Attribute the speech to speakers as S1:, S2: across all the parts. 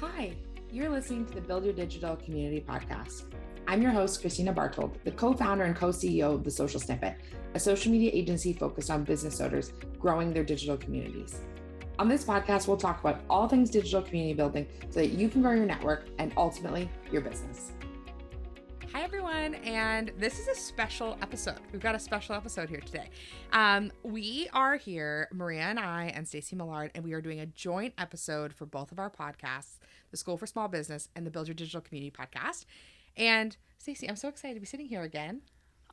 S1: Hi, you're listening to the Build Your Digital Community podcast. I'm your host, Kristina Bartold, the co-founder and co-CEO of The Social Snippet, a social media agency focused on business owners growing their digital communities. On this podcast, we'll talk about all things digital community building so that you can grow your network and ultimately your business.
S2: Hi, everyone, and this is a special episode. We've got a special episode here today. We are here, Maria and I and Staci Millard, and we are doing a joint episode for both of our podcasts, the School for Small Business and the Build Your Digital Community podcast. And Staci, I'm so excited to be sitting here again.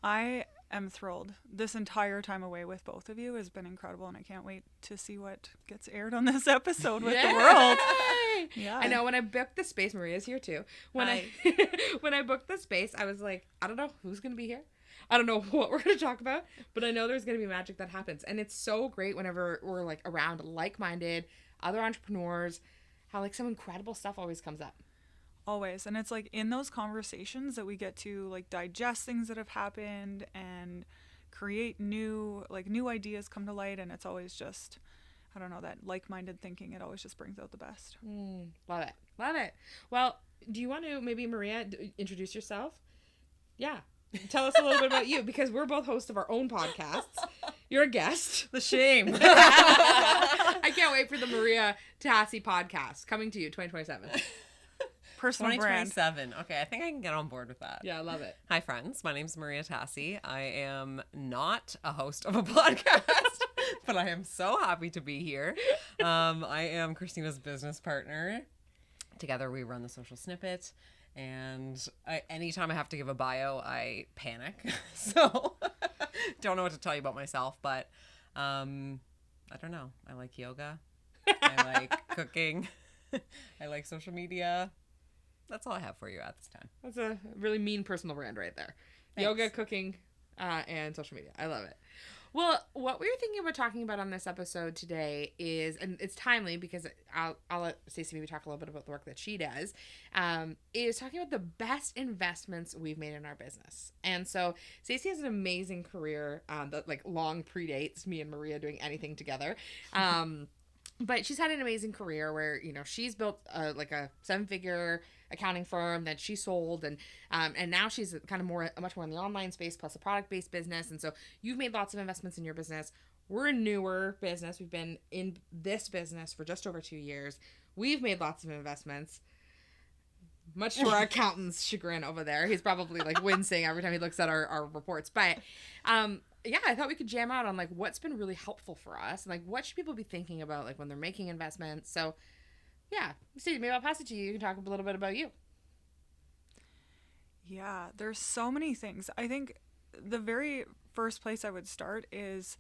S3: I am thrilled. This entire time away with both of you has been incredible, and I can't wait to see what gets aired on this episode with the world.
S2: Yeah, I know. When I booked the space, Maria's here too. When I booked the space, I was like, I don't know who's going to be here. I don't know what we're going to talk about, but I know there's going to be magic that happens. And it's so great whenever we're like around like-minded other entrepreneurs, how like some incredible stuff always comes up.
S3: Always. And it's like in those conversations that we get to like digest things that have happened and create new ideas come to light. And it's always just, I don't know, that like-minded thinking. It always just brings out the best.
S2: Love it. Love it. Well, do you want to maybe, Maria, introduce yourself? Yeah. Tell us a little bit about you, because we're both hosts of our own podcasts. You're a guest.
S4: The shame.
S2: I can't wait for the Maria Tassi podcast coming to you 2027.
S3: Personal brand.
S4: 2027. Okay, I think I can get on board with that.
S2: Yeah, I love it.
S4: Hi, friends. My name's Maria Tassi. I am not a host of a podcast, but I am so happy to be here. I am Kristina's business partner. Together, we run the Social Snippet. And anytime I have to give a bio, I panic. So, don't know what to tell you about myself, but I don't know. I like yoga. I like cooking. I like social media. That's all I have for you at this time.
S2: That's a really mean personal brand right there. Thanks. Yoga, cooking, and social media. I love it. Well, what we were thinking about talking about on this episode today is, and it's timely because I'll let Staci maybe talk a little bit about the work that she does, is talking about the best investments we've made in our business. And so Staci has an amazing career that like long predates me and Maria doing anything together. But she's had an amazing career where, you know, she's built like a 7-figure accounting firm that she sold, and now she's kind of much more in the online space plus a product-based business. And so you've made lots of investments in your business. We're a newer business. We've been in this business for just over 2 years. We've made lots of investments, much to our accountant's chagrin over there. He's probably like wincing every time he looks at our reports. But yeah, I thought we could jam out on like what's been really helpful for us and like what should people be thinking about like when they're making investments. So yeah, Steve, maybe I'll pass it to you. You can talk a little bit about you.
S3: Yeah, there's so many things. I think the very first place I would start is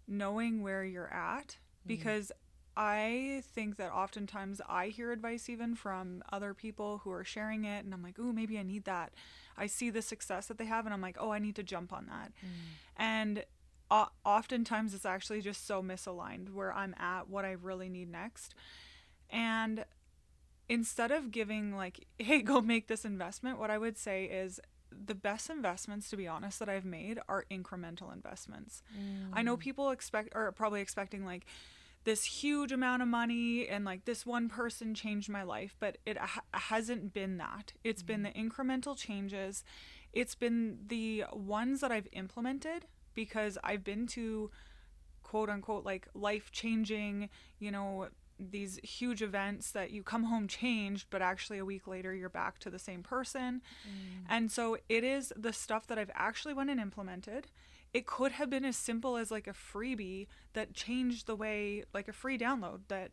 S3: knowing where you're at, because I think that oftentimes I hear advice even from other people who are sharing it, and I'm like, ooh, maybe I need that. I see the success that they have, and I'm like, oh, I need to jump on that. And oftentimes it's actually just so misaligned where I'm at, what I really need next. And instead of giving like, hey, go make this investment, what I would say is the best investments, to be honest, that I've made are incremental investments. I know people are probably expecting like this huge amount of money and like this one person changed my life, but it hasn't been that. It's been the incremental changes. It's been the ones that I've implemented because I've been to quote unquote like life-changing, you know, these huge events that you come home changed, but actually a week later you're back to the same person. And so it is the stuff that I've actually went and implemented. It could have been as simple as like a freebie that changed the way, like a free download that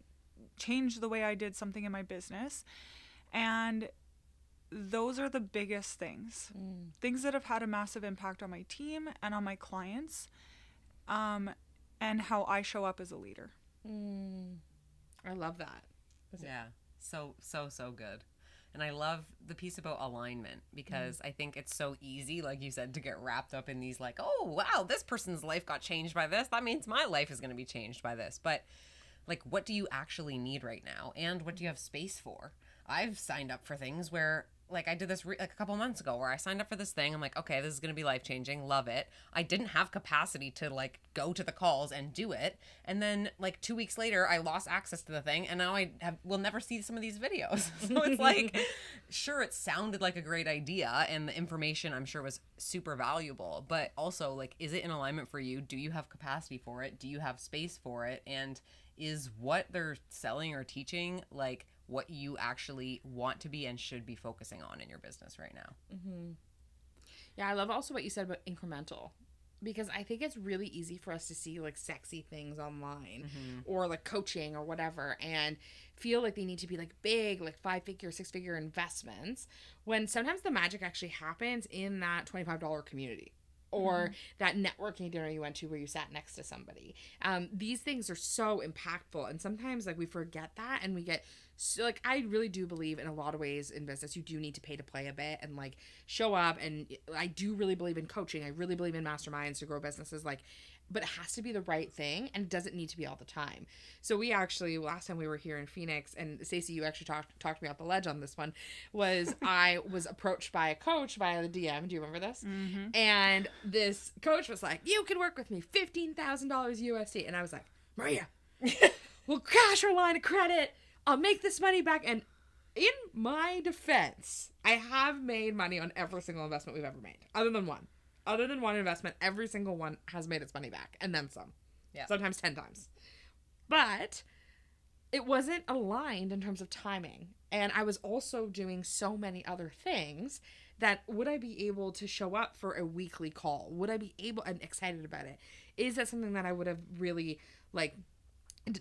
S3: changed the way I did something in my business. And those are the biggest things. Things that have had a massive impact on my team and on my clients, and how I show up as a leader.
S2: I love that.
S4: Yeah, so good. And I love the piece about alignment, because I think it's so easy, like you said, to get wrapped up in these like, oh, wow, this person's life got changed by this. That means my life is going to be changed by this. But like, what do you actually need right now? And what do you have space for? I've signed up for things where like I did this like a couple months ago where I signed up for this thing. I'm like, okay, this is going to be life-changing. Love it. I didn't have capacity to like go to the calls and do it. And then like 2 weeks later, I lost access to the thing. And now will never see some of these videos. So it's like, sure, it sounded like a great idea. And the information I'm sure was super valuable. But also like, is it in alignment for you? Do you have capacity for it? Do you have space for it? And is what they're selling or teaching like what you actually want to be and should be focusing on in your business right now?
S2: Mm-hmm. Yeah, I love also what you said about incremental, because I think it's really easy for us to see like sexy things online or like coaching or whatever and feel like they need to be like big, like 5-figure, 6-figure investments, when sometimes the magic actually happens in that $25 community. Or that networking dinner you went to where you sat next to somebody. These things are so impactful. And sometimes like we forget that, and we get so, like, I really do believe in a lot of ways in business, you do need to pay to play a bit and like show up. And I do really believe in coaching. I really believe in masterminds to grow businesses, like, but it has to be the right thing, and it doesn't need to be all the time. So we actually, last time we were here in Phoenix, and Staci, you actually talked me off the ledge on this one, was I was approached by a coach via the DM. Do you remember this? And this coach was like, you can work with me, $15,000 USD. And I was like, Maria, we'll cash our line of credit. I'll make this money back. And in my defense, I have made money on every single investment we've ever made, other than one. Other than one investment, every single one has made its money back, and then some. Yeah. Sometimes 10 times. But it wasn't aligned in terms of timing. And I was also doing so many other things that would I be able to show up for a weekly call? Would I be able and excited about it? Is that something that I would have really like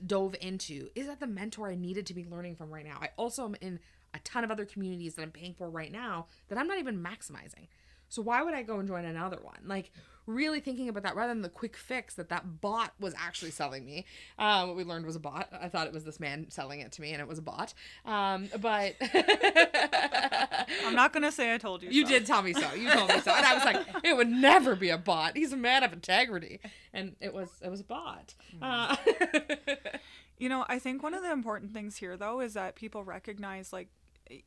S2: dove into? Is that the mentor I needed to be learning from right now? I also am in a ton of other communities that I'm paying for right now that I'm not even maximizing. So why would I go and join another one? Like, really thinking about that rather than the quick fix that bot was actually selling me. What we learned was a bot. I thought it was this man selling it to me, and it was a bot. But
S3: I'm not going to say I told you
S2: You
S3: so.
S2: did tell me so. You told me so. And I was like, it would never be a bot. He's a man of integrity. And it was a bot.
S3: You know, I think one of the important things here, though, is that people recognize, like,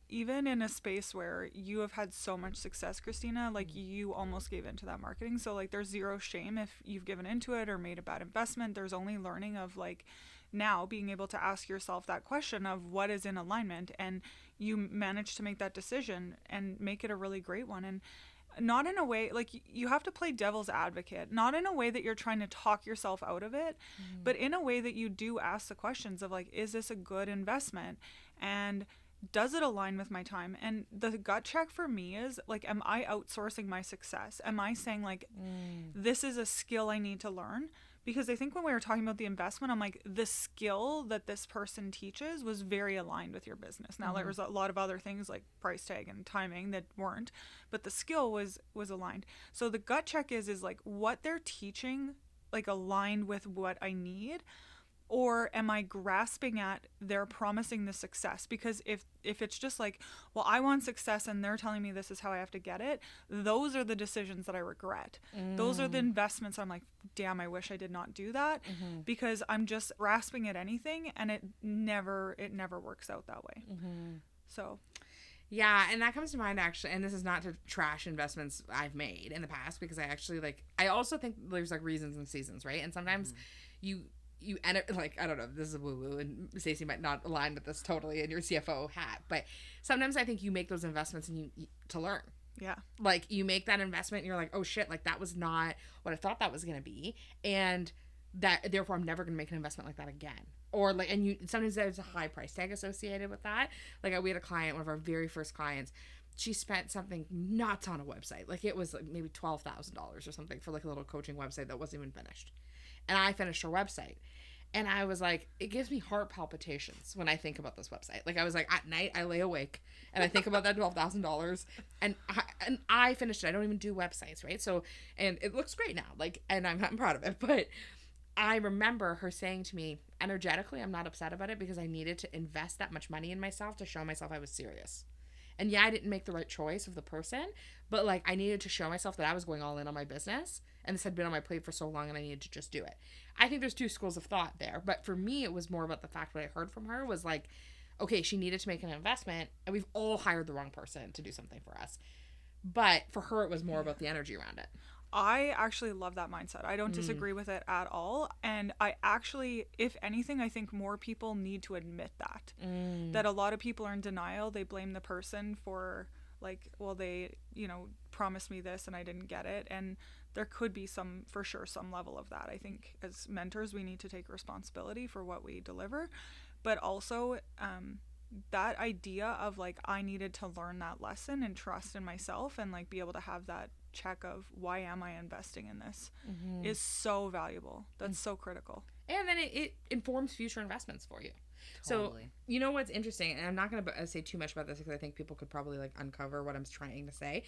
S3: even in a space where you have had so much success, Kristina, like you almost gave into that marketing. So like there's zero shame if you've given into it or made a bad investment. There's only learning of like now being able to ask yourself that question of what is in alignment, and you manage to make that decision and make it a really great one. And not in a way, like you have to play devil's advocate, not in a way that you're trying to talk yourself out of it, but in a way that you do ask the questions of like, is this a good investment? And does it align with my time? And the gut check for me is like, am I outsourcing my success? Am I saying like, this is a skill I need to learn? Because I think when we were talking about the investment, I'm like, the skill that this person teaches was very aligned with your business. Now there was a lot of other things like price tag and timing that weren't, but the skill was aligned. So the gut check is like what they're teaching, like aligned with what I need. Or am I grasping at they're promising the success? Because if it's just like, well, I want success and they're telling me this is how I have to get it, those are the decisions that I regret. Those are the investments I'm like, damn, I wish I did not do that, because I'm just grasping at anything, and it never works out that way. So
S2: yeah, and that comes to mind actually, and this is not to trash investments I've made in the past, because I also think there's like reasons and seasons, right? And sometimes you enter, like, I don't know, this is a woo-woo, and Staci might not align with this totally in your CFO hat, but sometimes I think you make those investments and you to learn.
S3: Yeah. Like,
S2: you make that investment and you're like, oh shit, like that was not what I thought that was going to be, and that therefore I'm never going to make an investment like that again. Or like, and sometimes there's a high price tag associated with that. Like we had a client, one of our very first clients, she spent something nuts on a website. Like it was like maybe $12,000 or something for like a little coaching website that wasn't even finished. And I finished her website. And I was like, it gives me heart palpitations when I think about this website. Like I was like, at night I lay awake and I think about that $12,000 and I finished it. I don't even do websites, right? So, and it looks great now. Like, and I'm proud of it. But I remember her saying to me, energetically, I'm not upset about it because I needed to invest that much money in myself to show myself I was serious. And yeah, I didn't make the right choice of the person, but like I needed to show myself that I was going all in on my business, and this had been on my plate for so long and I needed to just do it. I think there's two schools of thought there, but for me it was more about the fact what I heard from her was like, okay, she needed to make an investment, and we've all hired the wrong person to do something for us. But for her, it was more about the energy around it.
S3: I actually love that mindset. I don't disagree with it at all. And I actually, if anything, I think more people need to admit that. That a lot of people are in denial. They blame the person for, like, well, they, promised me this and I didn't get it. And there could be some level of that. I think as mentors, we need to take responsibility for what we deliver. But also, that idea of, like, I needed to learn that lesson and trust in myself and, like, be able to have that check of why am I investing in this is so valuable. That's so critical.
S2: And then it informs future investments for you.
S4: Totally.
S2: So, you know what's interesting, and I'm not going to say too much about this because I think people could probably, like, uncover what I'm trying to say,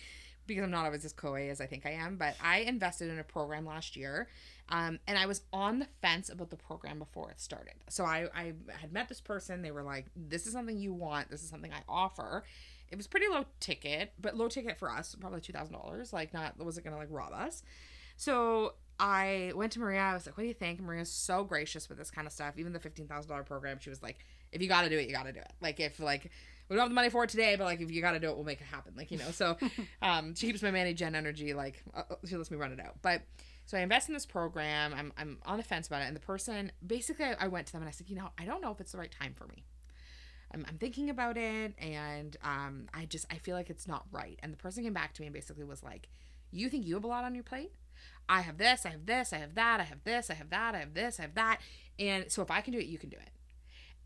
S2: because I'm not always as coy as I think I am, but I invested in a program last year, and I was on the fence about the program before it started. So I had met this person. They were like, this is something you want. This is something I offer. It was pretty low ticket, but low ticket for us, probably $2,000. Like, wasn't going to, like, rob us. So I went to Maria. I was like, what do you think? And Maria's so gracious with this kind of stuff. Even the $15,000 program, she was like, if you got to do it, you got to do it. Like, if, like, we don't have the money for it today, but, like, if you got to do it, we'll make it happen. Like, so she keeps my Manny Gen energy. Like, she lets me run it out. But so I invest in this program. I'm on the fence about it. And the person, basically, I went to them and I said, I don't know if it's the right time for me. I'm thinking about it, and I feel like it's not right. And the person came back to me and basically was like, you think you have a lot on your plate? I have this, I have this, I have that, I have this, I have that, I have this, I have that. And so if I can do it, you can do it.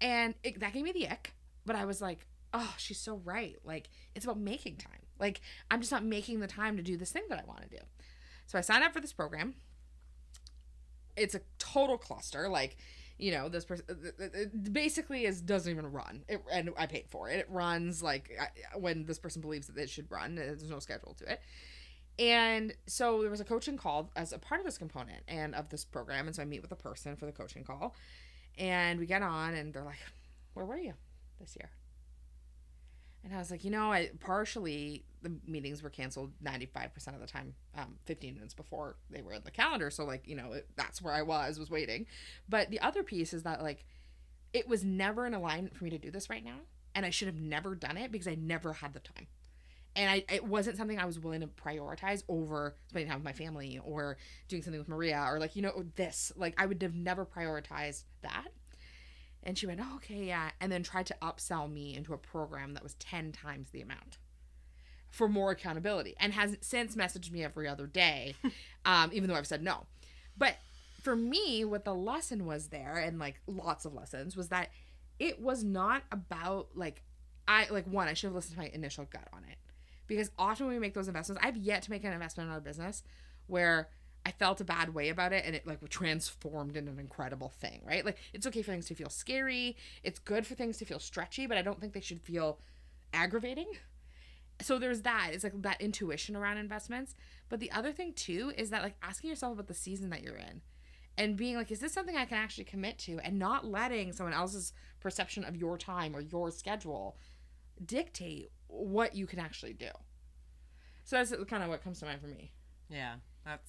S2: And that gave me the ick. But I was like, oh, she's so right. Like, it's about making time. Like, I'm just not making the time to do this thing that I want to do. So I signed up for this program. It's a total cluster. Like, this person basically doesn't even run. And I paid for it. It runs like when this person believes that it should run. There's no schedule to it. And so there was a coaching call as a part of this component and of this program. And so I meet with a person for the coaching call, and we get on, and they're like, where were you this year? And I was like, partially the meetings were canceled 95% of the time, 15 minutes before they were in the calendar. So, like, that's where I was waiting. But the other piece is that, like, it was never in alignment for me to do this right now. And I should have never done it because I never had the time. And it wasn't something I was willing to prioritize over spending time with my family or doing something with Maria or, like, this. Like, I would have never prioritized that. And she went, oh, okay, yeah. And then tried to upsell me into a program that was 10 times the amount for more accountability, and has since messaged me every other day, even though I've said no. But for me, what the lesson was there, and, like, lots of lessons, was that it was not about, like, I should have listened to my initial gut on it. Because often when we make those investments, I've yet to make an investment in our business where I felt a bad way about it and it, like, transformed into an incredible thing, right? Like, it's okay for things to feel scary. It's good for things to feel stretchy, but I don't think they should feel aggravating. So there's that. It's like that intuition around investments. But the other thing too is that, like, asking yourself about the season that you're in and being like, is this something I can actually commit to, and not letting someone else's perception of your time or your schedule dictate what you can actually do. So that's kind of what comes to mind for me.
S4: Yeah. That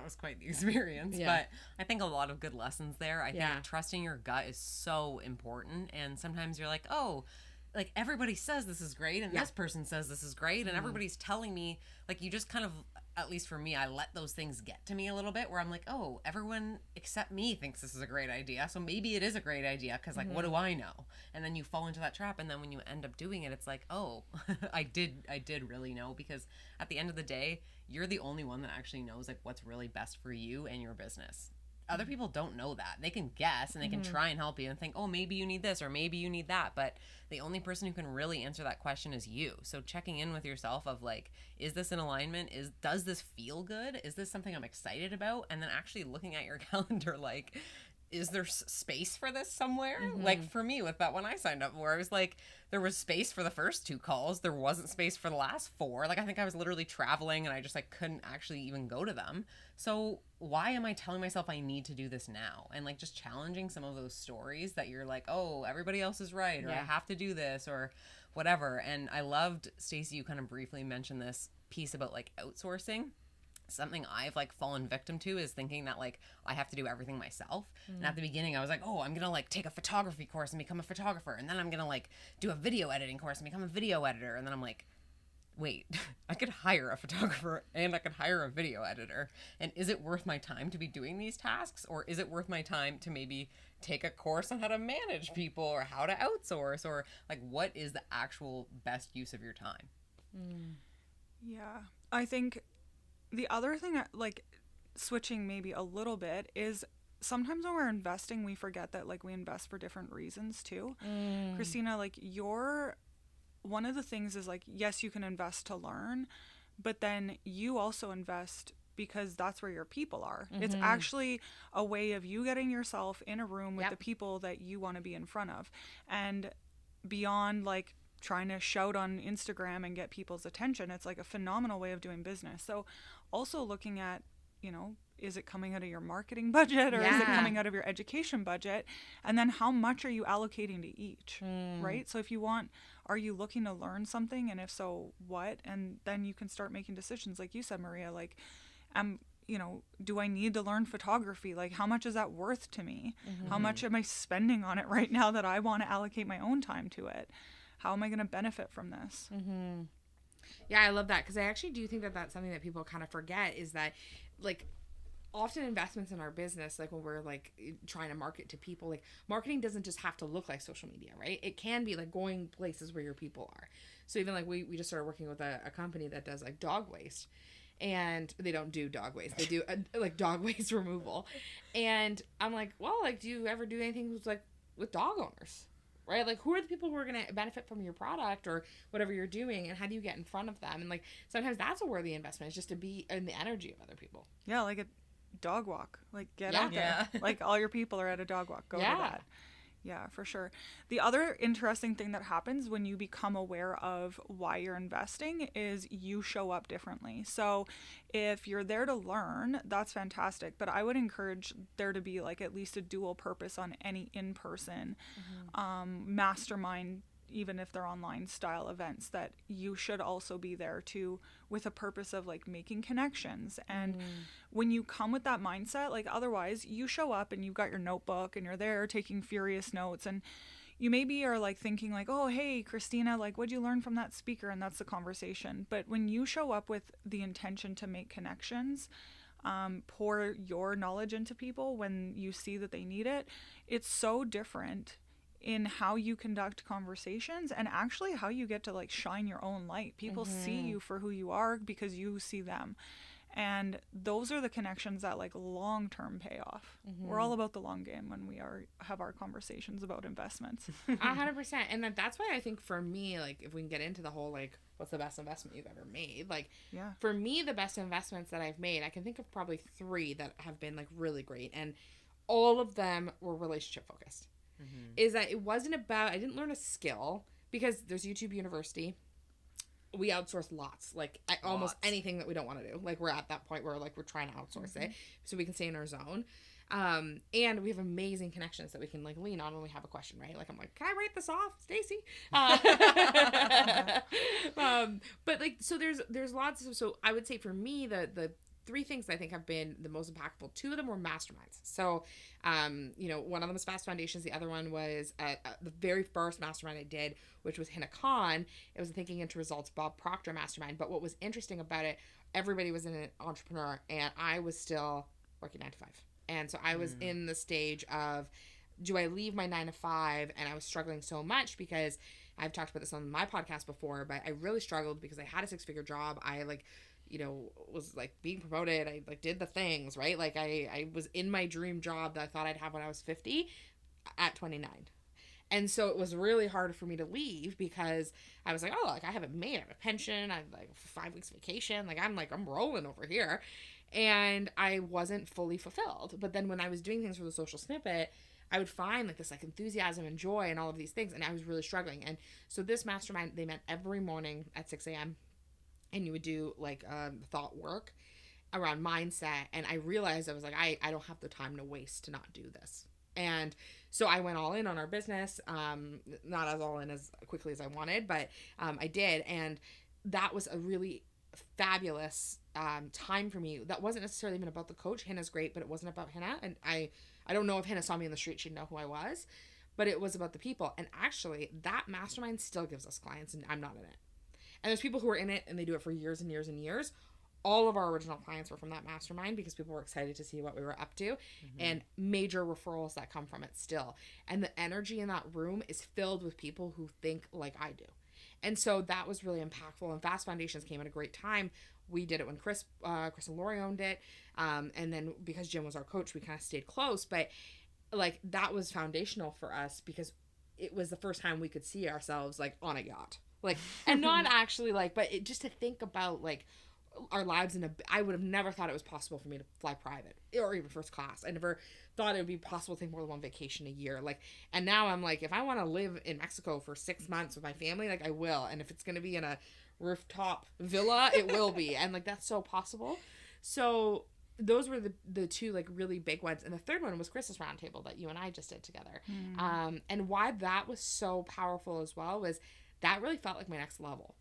S4: was quite the experience. Yeah. But I think a lot of good lessons there. I think trusting your gut is so important. And sometimes you're like, oh, like, everybody says this is great, and this person says this is great, and everybody's telling me, like, you just kind of, at least for me, I let those things get to me a little bit, where I'm like, oh, everyone except me thinks this is a great idea, so maybe it is a great idea, because, like, what do I know? And then you fall into that trap, and then when you end up doing it, it's like, oh, I did really know, because at the end of the day, you're the only one that actually knows, like, what's really best for you and your business. Other people don't know that. They can guess, and they can try and help you and think, oh, maybe you need this or maybe you need that. But the only person who can really answer that question is you. So checking in with yourself of, like, is this in alignment? Does this feel good? Is this something I'm excited about? And then actually looking at your calendar, like, is there space for this somewhere? Like, for me, with that one I signed up for, I was like, there was space for the first 2 calls. There wasn't space for the last 4. Like, I think I was literally traveling and I just, like, couldn't actually even go to them. So why am I telling myself I need to do this now? And, like, just challenging some of those stories that you're like, oh, everybody else is right, or I have to do this, or whatever. And I loved, Staci, you kind of briefly mentioned this piece about, like, outsourcing. something I've like fallen victim to is thinking that like I have to do everything myself. And at the beginning I was like, oh, I'm gonna like take a photography course and become a photographer, and then I'm gonna like do a video editing course and become a video editor, and then I'm like, wait, I could hire a photographer and I could hire a video editor, and is it worth my time to be doing these tasks, or is it worth my time to maybe take a course on how to manage people or how to outsource, or like what is the actual best use of your time?
S3: Yeah, I think the other thing, like switching maybe a little bit, is sometimes when we're investing, we forget that like we invest for different reasons too. Kristina, like one of the things is like, yes, you can invest to learn, but then you also invest because that's where your people are. It's actually a way of you getting yourself in a room with the people that you want to be in front of. And beyond like trying to shout on Instagram and get people's attention, it's like a phenomenal way of doing business. So also looking at, you know, is it coming out of your marketing budget, or is it coming out of your education budget? And then how much are you allocating to each, right? So if you want, are you looking to learn something? And if so, what? And then you can start making decisions. Like you said, Maria, like, you know, do I need to learn photography? Like, how much is that worth to me? How much am I spending on it right now that I want to allocate my own time to it? How am I going to benefit from this?
S2: Yeah, I love that, because I actually do think that that's something that people kind of forget, is that like often investments in our business, like when we're like trying to market to people, like marketing doesn't just have to look like social media, right? It can be like going places where your people are. So even like we just started working with a company that does like dog waste, and they don't do dog waste. They do like dog waste removal. And I'm like, well, like, do you ever do anything with like with dog owners? Right? Like, who are the people who are going to benefit from your product or whatever you're doing, and how do you get in front of them? And like, sometimes that's a worthy investment, is just to be in the energy of other people.
S3: Yeah, like a dog walk. Like, get out there. Like, all your people are at a dog walk. Go to that. Yeah, for sure. The other interesting thing that happens when you become aware of why you're investing is you show up differently. So if you're there to learn, that's fantastic. But I would encourage there to be like at least a dual purpose on any in-person mastermind, even if they're online style events, that you should also be there to, with a purpose of like making connections. And when you come with that mindset, like otherwise you show up and you've got your notebook and you're there taking furious notes, and you maybe are like thinking like, oh, hey, Kristina, like, what'd you learn from that speaker? And that's the conversation. But when you show up with the intention to make connections, pour your knowledge into people when you see that they need it, it's so different in how you conduct conversations, and actually how you get to like shine your own light. People see you for who you are because you see them. And those are the connections that like long-term pay off. We're all about the long game when we have our conversations about investments.
S2: 100%. And that's why I think for me, like, if we can get into the whole, like, what's the best investment you've ever made? Like, for me, the best investments that I've made, I can think of probably 3 that have been like really great. And all of them were relationship focused. Is that it wasn't about, I didn't learn a skill, because there's YouTube University. We outsource lots, like almost anything that we don't want to do. Like, we're at that point where like we're trying to outsource it so we can stay in our zone. And we have amazing connections that we can like lean on when we have a question, right? Like, I'm like, can I write this off, Staci? But like, so there's lots of, so I would say for me, the 3 things I think have been the most impactful. 2 of them were masterminds. So, you know, one of them was Fast Foundations. The other one was the very first mastermind I did, which was HinaCon. It was a Thinking into Results Bob Proctor mastermind. But what was interesting about it, everybody was an entrepreneur, and I was still working 9 to 5. And so I was in the stage of, do I leave my 9 to 5? And I was struggling so much because I've talked about this on my podcast before, but I really struggled because I had a 6-figure job. I like, you know, was like being promoted. I like did the things, right? Like I was in my dream job that I thought I'd have when I was 50 at 29. And so it was really hard for me to leave because I was like, oh, like I haven't made, I have a pension. I have like 5 weeks vacation. Like I'm rolling over here. And I wasn't fully fulfilled. But then when I was doing things for the social snippet, I would find like this like enthusiasm and joy and all of these things. And I was really struggling. And so this mastermind, they met every morning at 6 a.m. and you would do like thought work around mindset. And I realized I was like, I don't have the time to waste to not do this. And so I went all in on our business, not as all in as quickly as I wanted, but I did. And that was a really fabulous time for me that wasn't necessarily even about the coach. Hannah's great, but it wasn't about Hannah. And I don't know if Hannah saw me in the street, she'd know who I was, but it was about the people. And actually, that mastermind still gives us clients, and I'm not in it. And there's people who are in it, and they do it for years and years and years. All of our original clients were from that mastermind because people were excited to see what we were up to, and major referrals that come from it still. And the energy in that room is filled with people who think like I do. And so that was really impactful. And Fast Foundations came at a great time. We did it when Chris and Lori owned it. And then because Jim was our coach, we kind of stayed close. But like that was foundational for us because it was the first time we could see ourselves like on a yacht. Like, and not actually like, but just to think about like our lives I would have never thought it was possible for me to fly private or even first class. I never thought it would be possible to take more than one vacation a year. Like, and now I'm like, if I want to live in Mexico for 6 months with my family, like I will. And if it's going to be in a rooftop villa, it will be. And like, that's so possible. So those were the two like really big ones. And the third one was Chris's roundtable that you and I just did together. And why that was so powerful as well was that really felt like my next level.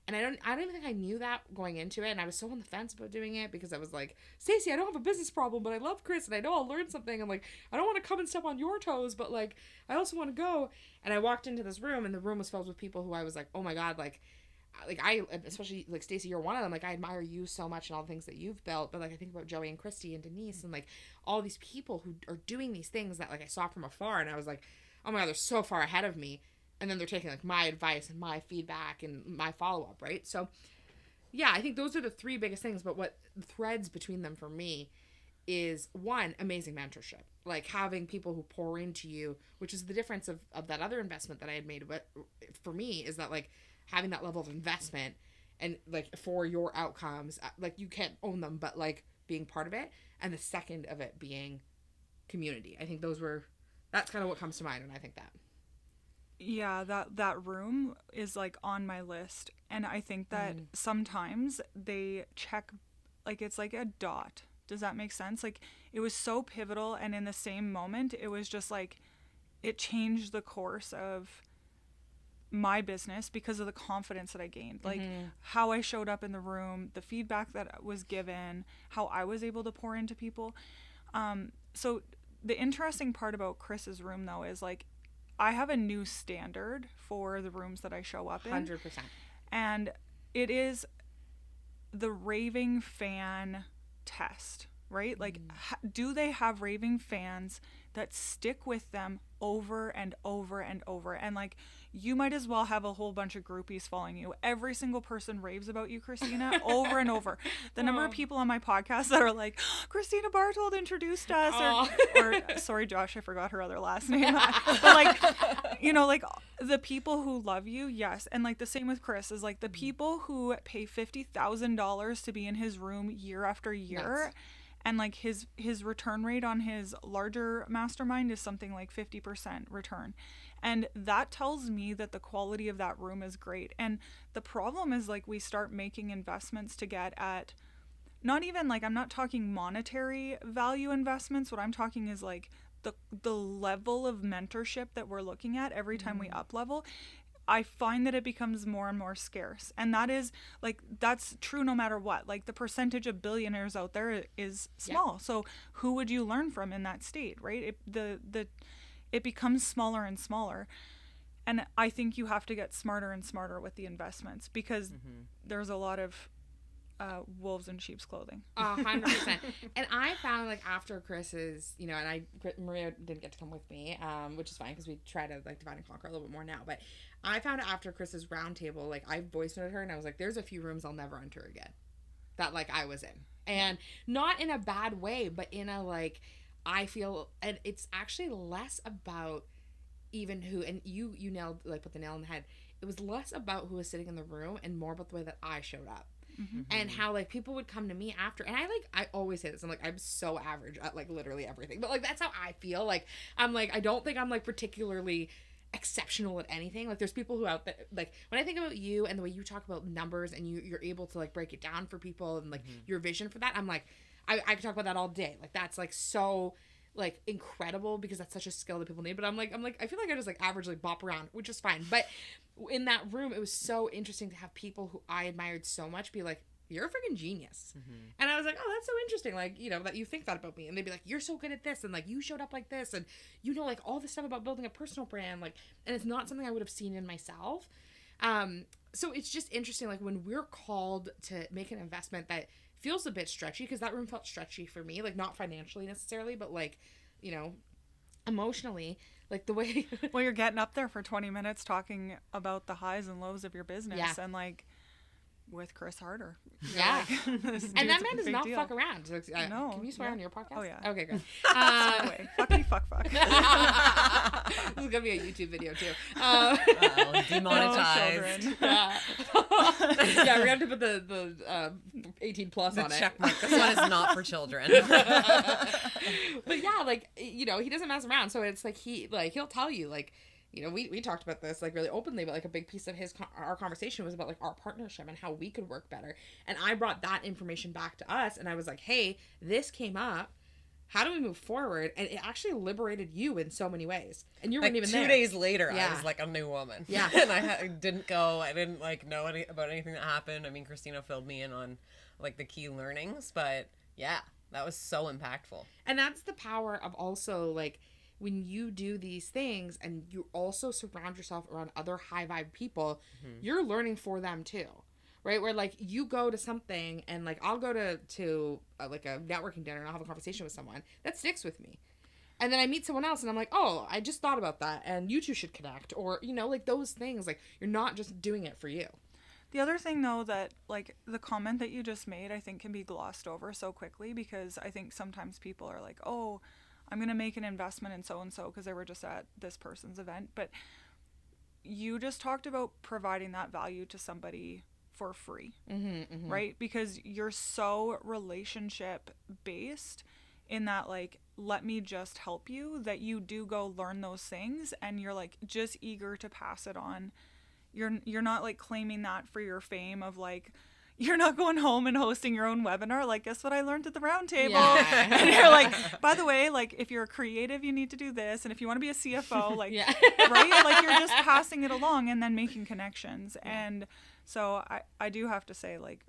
S2: And I don't even think I knew that going into it. And I was so on the fence about doing it because I was like, Staci, I don't have a business problem, but I love Chris and I know I'll learn something. And like, I don't want to come and step on your toes, but like, I also want to go. And I walked into this room and the room was filled with people who I was like, oh my God, like I, especially like Staci, you're one of them. Like I admire you so much and all the things that you've built. But like, I think about Joey and Christy and Denise and like all these people who are doing these things that like I saw from afar. And I was like, oh my God, they're so far ahead of me. And then they're taking like my advice and my feedback and my follow-up, right? So yeah, I think those are the three biggest things. But what threads between them for me is one, amazing mentorship. Like having people who pour into you, which is the difference of that other investment that I had made. But for me is that like having that level of investment and like for your outcomes, like you can't own them, but like being part of it. And the second of it being community. I think that's kind of what comes to mind when I think that.
S3: Yeah, that room is like on my list, and I think that sometimes they check, like it's like a dot. Does that make sense? Like it was so pivotal, and in the same moment it was just like it changed the course of my business because of the confidence that I gained, like how I showed up in the room, the feedback that was given, how I was able to pour into people. So the interesting part about Chris's room though is like I have a new standard for the rooms that I show up in.
S2: 100%.
S3: And it is the raving fan test, right? Like, do they have raving fans that stick with them over and over and over? And like, you might as well have a whole bunch of groupies following you. Every single person raves about you, Kristina, over and over. The number of people on my podcast that are like, Kristina Bartold introduced us, or sorry, Josh, I forgot her other last name. But like, you know, like the people who love you, yes. And like the same with Chris is like the people who pay $50,000 to be in his room year after year. Nice. And like his return rate on his larger mastermind is something like 50% return. And that tells me that the quality of that room is great. And the problem is like we start making investments to get at, not even like, I'm not talking monetary value investments. What I'm talking is like the level of mentorship that we're looking at every time we up level. I find that it becomes more and more scarce. And that is like, that's true no matter what. Like the percentage of billionaires out there is small. Yeah. So who would you learn from in that state, right? It becomes smaller and smaller. And I think you have to get smarter and smarter with the investments because there's a lot of wolves in sheep's clothing.
S2: 100%. And I found like after Chris's, you know, and Maria didn't get to come with me, which is fine because we try to like divide and conquer a little bit more now. But I found after Chris's roundtable, like I voice noted her and I was like, there's a few rooms I'll never enter again that like I was in. And not in a bad way, but in a like, I feel, and it's actually less about even who, and you nailed, like put the nail on the head. It was less about who was sitting in the room and more about the way that I showed up. And how like people would come to me after, and I always say this, I'm like, I'm so average at like literally everything, but like that's how I feel. Like I'm like, I don't think I'm like particularly exceptional at anything. Like there's people who out there, like when I think about you and the way you talk about numbers and you're able to like break it down for people and like your vision for that, I'm like, I can talk about that all day. Like that's like so like incredible because that's such a skill that people need. But I'm like, I feel like I just like averagely bop around, which is fine. But in that room, it was so interesting to have people who I admired so much be like, you're a freaking genius. And I was like, oh, that's so interesting. Like, you know, that you think that about me. And they'd be like, you're so good at this. And like, you showed up like this. And you know, like all this stuff about building a personal brand. Like, and it's not something I would have seen in myself. So it's just interesting. Like when we're called to make an investment that feels a bit stretchy, because that room felt stretchy for me, like not financially necessarily, but like, you know, emotionally, like the way.
S3: Well, you're getting up there for 20 minutes talking about the highs and lows of your business and like, with Chris Harder.
S2: Yeah.
S3: Like,
S2: and that man does not fuck around. So,
S3: no.
S2: Can you swear on your podcast?
S3: Oh, yeah.
S2: Okay, good.
S3: Anyway, fucky fuck.
S2: This is going to be a YouTube video, too.
S4: Demonetized.
S2: Yeah. Yeah, we're going to have to put the 18 plus on it.
S4: Check mark. This one is not for children.
S2: But yeah, like, you know, he doesn't mess around. So it's like he'll tell you, like, you know, we talked about this like really openly, but like a big piece of our conversation was about like our partnership and how we could work better. And I brought that information back to us, and I was like, hey, this came up. How do we move forward? And it actually liberated you in so many ways. And you weren't even there.
S4: 2 days later, I was like a new woman.
S2: Yeah.
S4: And I didn't go. I didn't like know about anything that happened. I mean, Kristina filled me in on like the key learnings, but yeah, that was so impactful.
S2: And that's the power of also like when you do these things and you also surround yourself around other high vibe people, you're learning for them too. Right? Where like you go to something and like I'll go to like a networking dinner and I'll have a conversation with someone that sticks with me. And then I meet someone else and I'm like, oh, I just thought about that and you two should connect, or, you know, like those things, like you're not just doing it for you.
S3: The other thing though, that like the comment that you just made, I think can be glossed over so quickly, because I think sometimes people are like, oh, I'm going to make an investment in so-and-so because they were just at this person's event. But you just talked about providing that value to somebody for free, right? Because you're so relationship based in that, like, let me just help you, that you do go learn those things and you're like just eager to pass it on. You're not like claiming that for your fame of like, you're not going home and hosting your own webinar. Like, guess what I learned at the round table? Yeah. And you're like, by the way, like if you're a creative, you need to do this. And if you want to be a CFO, like, right? Like you're just passing it along and then making connections. Yeah. And so I do have to say, like,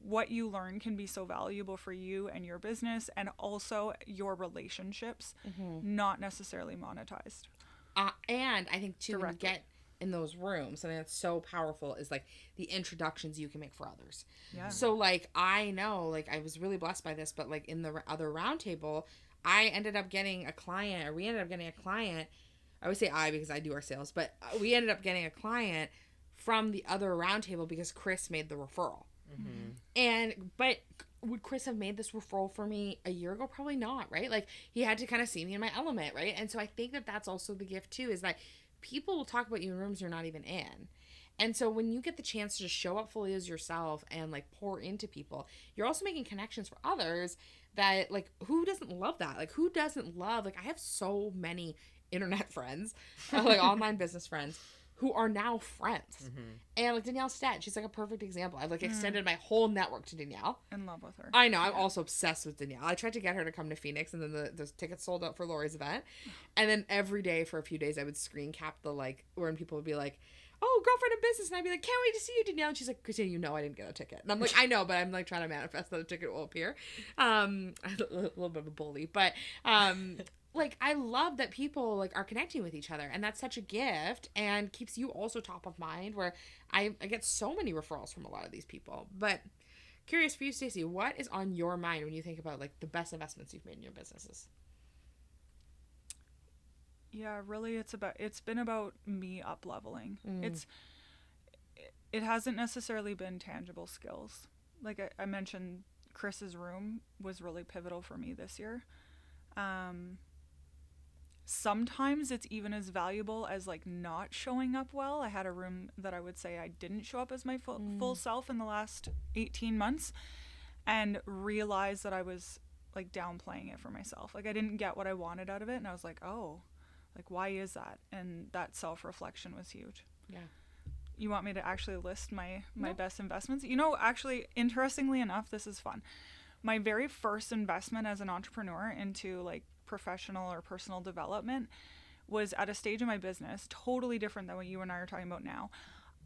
S3: what you learn can be so valuable for you and your business and also your relationships, not necessarily monetized.
S2: And I think too, when you get in those rooms, something that's so powerful is like the introductions you can make for others. Yeah. So like, I know, like I was really blessed by this, but like in the other roundtable, I ended up getting a client, or we ended up getting a client. I would say I, because I do our sales, but we ended up getting a client from the other roundtable because Chris made the referral. But would Chris have made this referral for me a year ago? Probably not, right? Like he had to kind of see me in my element, right? And so I think that that's also the gift too, is that people will talk about you in rooms you're not even in. And so when you get the chance to just show up fully as yourself and like pour into people, you're also making connections for others that like, who doesn't love that? Like who doesn't love, like I have so many internet friends, like online business friends who are now friends. And like Danielle Stett, she's like a perfect example. I've like extended my whole network to Danielle. In love with her. I know. I'm also obsessed with Danielle. I tried to get her to come to Phoenix, and then the tickets sold out for Lori's event. And then every day for a few days I would screen cap the like, when people would be like, oh, girlfriend in business, and I'd be like, can't wait to see you, Danielle. And she's like, Kristina, you know I didn't get a ticket. And I'm like, I know, but I'm like trying to manifest that a ticket will appear. A little bit of a bully, but like I love that people like are connecting with each other, and that's such a gift and keeps you also top of mind, where I get so many referrals from a lot of these people. But curious for you, Staci, what is on your mind when you think about like the best investments you've made in your businesses?
S3: Yeah, really it's been about me up leveling. It hasn't necessarily been tangible skills. Like I mentioned, Chris's room was really pivotal for me this year. Sometimes it's even as valuable as like not showing up well. I had a room that I would say I didn't show up as my full self in the last 18 months and realized that I was like downplaying it for myself. Like I didn't get what I wanted out of it, and I was like, oh, like why is that? And that self-reflection was huge. Yeah. You want me to actually list my best investments? You know, actually, interestingly enough, this is fun. My very first investment as an entrepreneur into like professional or personal development was at a stage in my business totally different than what you and I are talking about now.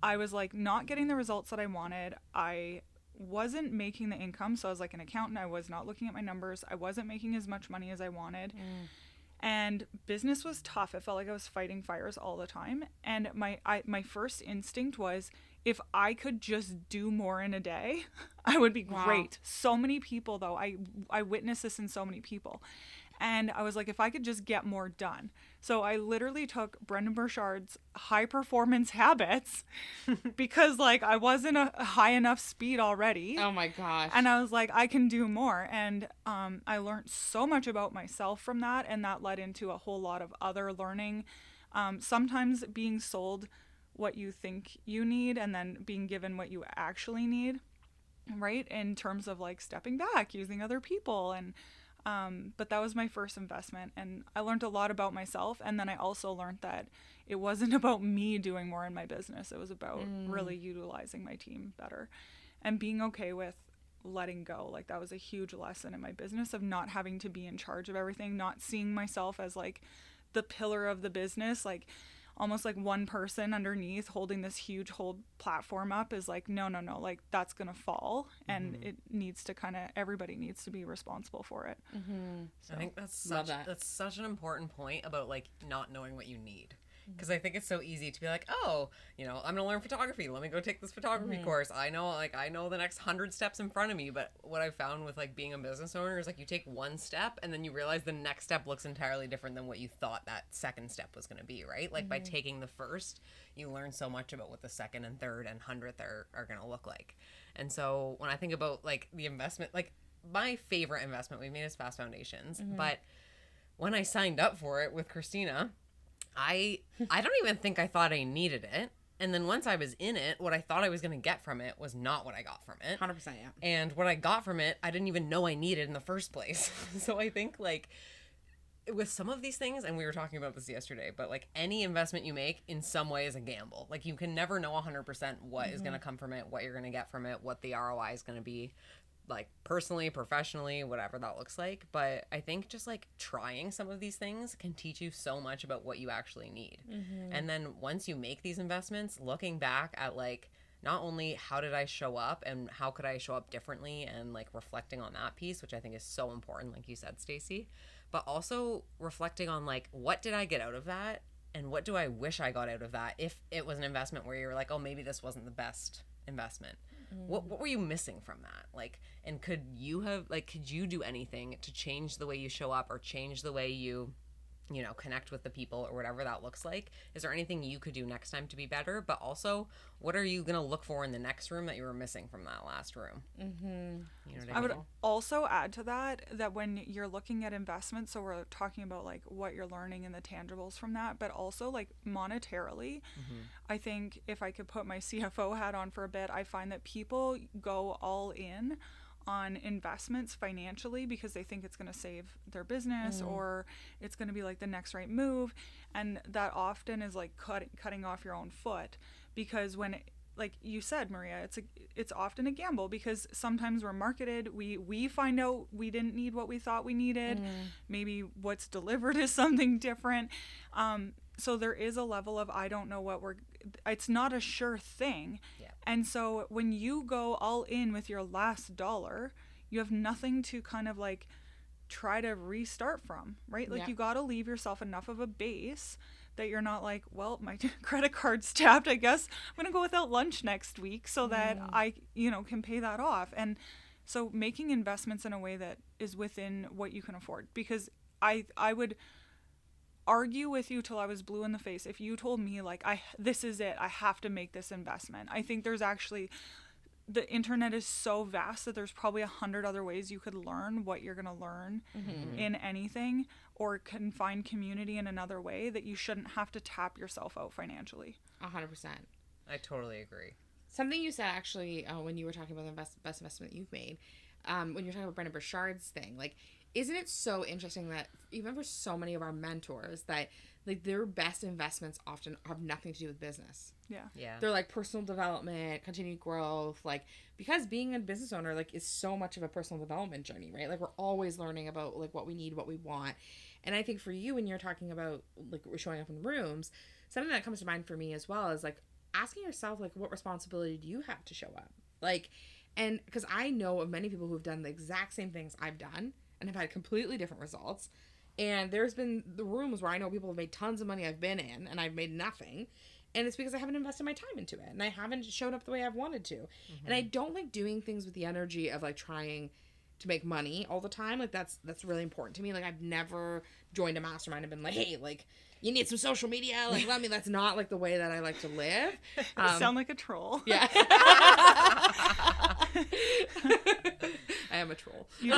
S3: I was like not getting the results that I wanted. I wasn't making the income. So I was like an accountant. I was not looking at my numbers. I wasn't making as much money as I wanted. And business was tough. It felt like I was fighting fires all the time. And my first instinct was, if I could just do more in a day, I would be great. So many people, though, I witnessed this in so many people. And I was like, if I could just get more done. So I literally took Brendon Burchard's high performance habits because like I wasn't a high enough speed already.
S2: Oh my gosh.
S3: And I was like, I can do more. And I learned so much about myself from that. And that led into a whole lot of other learning. Sometimes being sold what you think you need and then being given what you actually need, right? In terms of like stepping back, using other people. And but that was my first investment, and I learned a lot about myself. And then I also learned that it wasn't about me doing more in my business. It was about really utilizing my team better and being okay with letting go. Like that was a huge lesson in my business of not having to be in charge of everything, not seeing myself as like the pillar of the business, like almost like one person underneath holding this huge whole platform up is like, no, like that's going to fall. And it needs to everybody needs to be responsible for it.
S4: So, I think that's such an important point about like not knowing what you need. Because I think it's so easy to be like, oh, I'm going to learn photography. Let me go take this photography course. I know the next 100 steps in front of me. But what I found with like being a business owner is like you take one step and then you realize the next step looks entirely different than what you thought that second step was going to be, right? Like by taking the first, you learn so much about what the second and third and 100th are going to look like. And so when I think about like the investment, like my favorite investment we've made is Fast Foundations. But when I signed up for it with Kristina, I don't even think I thought I needed it. And then once I was in it, what I thought I was going to get from it was not what I got from it.
S2: 100%, yeah.
S4: And what I got from it, I didn't even know I needed in the first place. So I think like with some of these things, and we were talking about this yesterday, but like any investment you make in some way is a gamble. Like you can never know 100% what is going to come from it, what you're going to get from it, what the ROI is going to be. Like personally, professionally, whatever that looks like. But I think just like trying some of these things can teach you so much about what you actually need. And then once you make these investments, looking back at like not only how did I show up and how could I show up differently and like reflecting on that piece, which I think is so important, like you said, Staci, but also reflecting on like what did I get out of that and what do I wish I got out of that if it was an investment where you were like, oh, maybe this wasn't the best investment. What were you missing from that? Like, and could you do anything to change the way you show up or change the way you connect with the people or whatever that looks like? Is there anything you could do next time to be better? But also, what are you going to look for in the next room that you were missing from that last room?
S3: I would also add to that when you're looking at investments, so we're talking about like what you're learning and the tangibles from that, but also like monetarily, I think if I could put my CFO hat on for a bit, I find that people go all in on investments financially because they think it's going to save their business or it's going to be like the next right move, and that often is like cutting off your own foot, because when like you said, Maria, it's often a gamble because sometimes we're marketed, we find out we didn't need what we thought we needed, maybe what's delivered is something different, so there is a level of I don't know it's not a sure thing. And so when you go all in with your last dollar, you have nothing to kind of like try to restart from, right? Like you got to leave yourself enough of a base that you're not like, well, my credit card's tapped, I guess I'm going to go without lunch next week so that I, can pay that off. And so making investments in a way that is within what you can afford, because I would argue with you till I was blue in the face if you told me like this is it, I have to make this investment. I think there's actually, the internet is so vast that there's probably 100 other ways you could learn what you're going to learn in anything, or can find community in another way, that you shouldn't have to tap yourself out financially.
S2: 100%.
S4: I totally agree.
S2: Something you said actually when you were talking about the best investment you've made, when you're talking about Brendon Burchard's thing, like, isn't it so interesting that even for so many of our mentors that like their best investments often have nothing to do with business.
S3: Yeah.
S2: They're like personal development, continued growth, like, because being a business owner like is so much of a personal development journey, right? Like we're always learning about like what we need, what we want. And I think for you, when you're talking about like showing up in rooms, something that comes to mind for me as well is like asking yourself, like, what responsibility do you have to show up? Like, and because I know of many people who've done the exact same things I've done and have had completely different results. And there's been the rooms where I know people have made tons of money I've been in and I've made nothing. And it's because I haven't invested my time into it and I haven't showed up the way I've wanted to. Mm-hmm. And I don't like doing things with the energy of like trying to make money all the time. Like that's really important to me. Like I've never joined a mastermind and been like, hey, like you need some social media. Like, let me, that's not like the way that I like to live.
S3: Sound like a troll.
S2: Yeah. I am a troll.
S3: You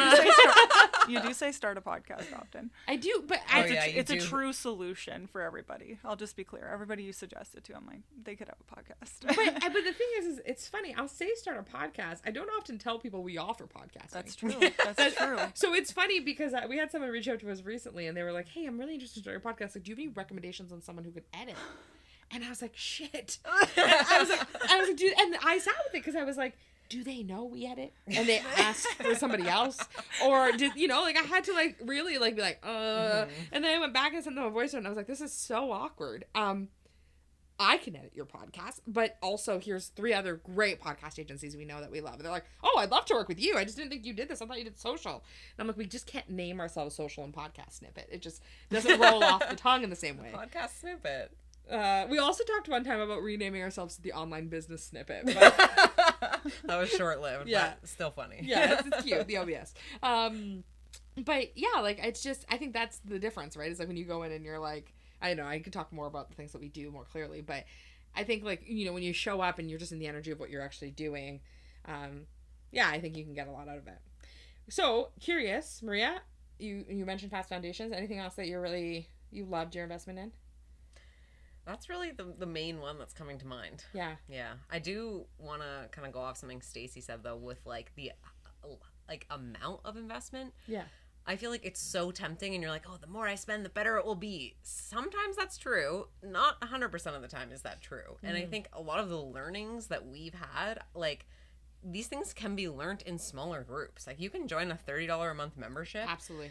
S3: do say start a podcast often.
S2: I do, but
S3: it's a true solution for everybody. I'll just be clear. Everybody you suggest it to, I'm like, they could have a podcast.
S2: But the thing is it's funny. I'll say start a podcast. I don't often tell people we offer podcasting.
S3: That's true. That's true.
S2: So it's funny because we had someone reach out to us recently and they were like, hey, I'm really interested in starting a podcast. Like, do you have any recommendations on someone who could edit? And I was like, shit. And I was like, dude, and I sat with it because I was like, do they know we edit? And they asked for somebody else, or did like I had to like really like be like and then I went back and sent them a voice note and I was like, this is so awkward. I can edit your podcast, but also here's 3 other great podcast agencies we know that we love. And they're like, oh, I'd love to work with you. I just didn't think you did this. I thought you did social. And I'm like, we just can't name ourselves Social and Podcast Snippet. It just doesn't roll off the tongue in the same way.
S4: Podcast Snippet.
S2: We also talked one time about renaming ourselves to the Online Business Snippet. But
S4: that was short-lived, but still funny.
S2: Yeah, it's cute, the OBS. But yeah, like it's just, I think that's the difference, right? It's like when you go in and you're like, I know I could talk more about the things that we do more clearly, but I think like, when you show up and you're just in the energy of what you're actually doing, I think you can get a lot out of it. So curious, Maria, you mentioned Past Foundations. Anything else that you loved your investment in?
S4: That's really the main one that's coming to mind.
S2: Yeah.
S4: Yeah. I do want to kind of go off something Staci said though with like the amount of investment.
S2: Yeah.
S4: I feel like it's so tempting and you're like, oh, the more I spend, the better it will be. Sometimes that's true. Not 100% of the time is that true. Mm-hmm. And I think a lot of the learnings that we've had, like these things can be learned in smaller groups. Like you can join a $30 a month membership.
S2: Absolutely.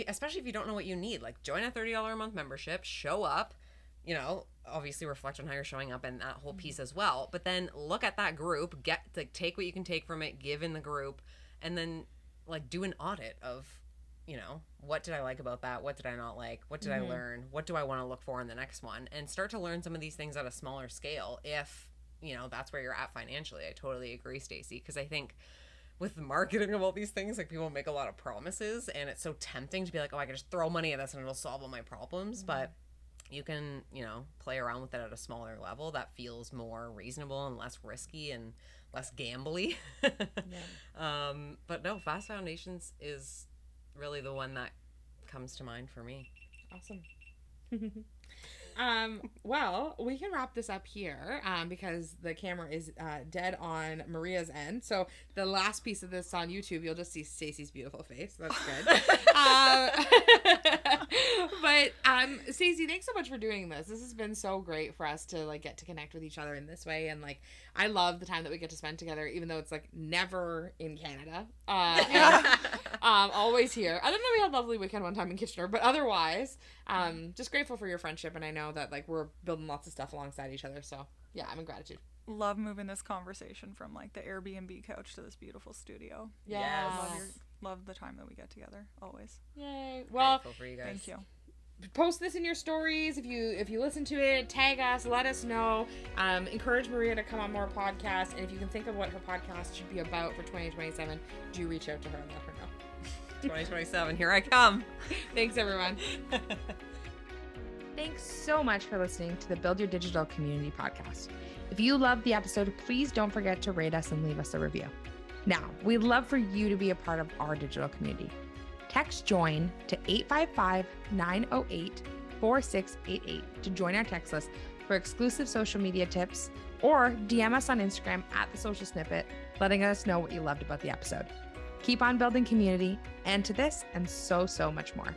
S4: Especially if you don't know what you need, like join a $30 a month membership, show up, obviously reflect on how you're showing up and that whole piece as well. But then look at that group, take what you can take from it, give in the group, and then like do an audit of, what did I like about that? What did I not like? What did I learn? What do I want to look for in the next one? And start to learn some of these things at a smaller scale if, that's where you're at financially. I totally agree, Staci, because I think with the marketing of all these things, like people make a lot of promises and it's so tempting to be like, oh, I can just throw money at this and it'll solve all my problems. But you can, play around with it at a smaller level that feels more reasonable and less risky and less gambly. But no, Fast Foundations is really the one that comes to mind for me.
S2: Awesome. Well, we can wrap this up here because the camera is dead on Maria's end. So the last piece of this on YouTube, you'll just see Staci's beautiful face. That's good. But Staci, thanks so much for doing this. This has been so great for us to like get to connect with each other in this way, and like I love the time that we get to spend together, even though it's like never in Canada. And, always here. Other than we had a lovely weekend one time in Kitchener, but otherwise, just grateful for your friendship, and I know that like we're building lots of stuff alongside each other. So yeah, I'm in gratitude.
S3: Love moving this conversation from like the Airbnb couch to this beautiful studio.
S2: Yes.
S3: Love the time that we get together always.
S2: Yay. Well,
S4: grateful for you guys.
S3: Thank you.
S2: Post this in your stories. If you listen to it, tag us, let us know. Encourage Maria to come on more podcasts, and if you can think of what her podcast should be about for 2027, do reach out to her and let her know.
S4: 2027, here I come.
S2: Thanks, everyone. Thanks so much for listening to the Build Your Digital Community podcast. If you loved the episode, please don't forget to rate us and leave us a review. Now, we'd love for you to be a part of our digital community. Text JOIN to 855-908-4688 to join our text list for exclusive social media tips, or DM us on Instagram at The Social Snippet, letting us know what you loved about the episode. Keep on building community, and to this and so much more.